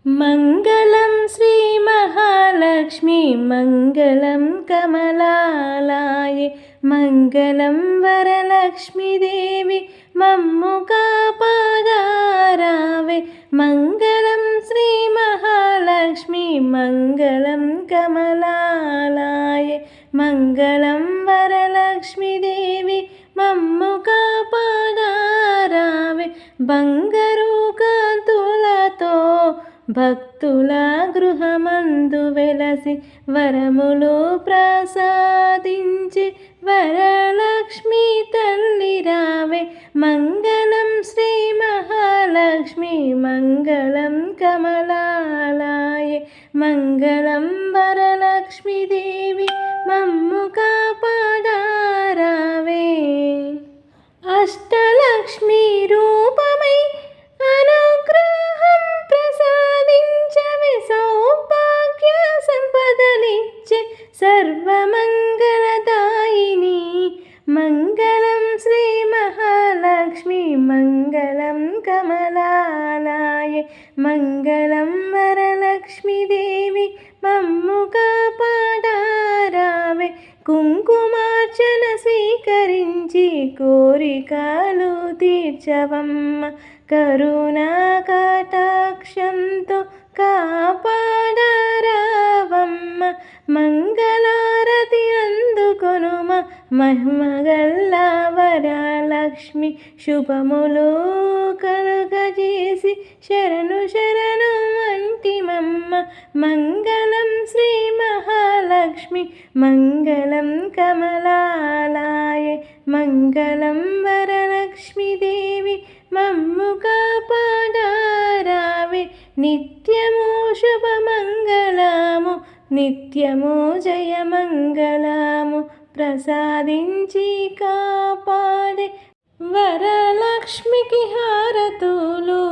మంగళం శ్రీ మహాలక్ష్మి మంగళం కమలాలయే మంగళం వరలక్ష్మీదేవి మమ్ము కాపాడారావే మంగళం శ్రీ మహాలక్ష్మి మంగళం కమలాలయే మంగళం వరలక్ష్మీదేవి మమ్ము కాపాడారావే బంగారు కాంతులతో భక్తుల గృహమందు వెలసి వరములు ప్రసాదించి వరలక్ష్మి తల్లి రావే మంగళం శ్రీ మహాలక్ష్మి మంగళం కమలాలయే మంగళం వరలక్ష్మీదేవి మమ్ము కాపాడారావే అష్టలక్ష్మి రూపమై అనుగ్రహం ప్రసాదించవే సౌభాగ్య సంపదలిచ్చే సర్వమంగళదాయిని మంగళం శ్రీ మహాలక్ష్మి మంగళం కమలాలయే మంగళం వరలక్ష్మీదేవి మమ్ము కాపాడారావే కుంకుమార్చన స్వీకరించి కోరికలు తీర్చవమ్మ కరుణా కటాక్షంతో కాపాడారావమ్మ మంగళారతి అందుకొనుమ మహిమగల్ల వరలక్ష్మి శుభములు కలుగజేసి శరణు శరణు అంటిమమ్మ మంగళం శ్రీ మహాలక్ష్మి మంగళం కమలాలయే మంగళం వరలక్ష్మీదేవి మమ్ము కాపాడారావే నిత్యము శుభమంగళము నిత్యము జయమంగళము ప్రసాదించి కాపాడే వరలక్ష్మికి హారతులు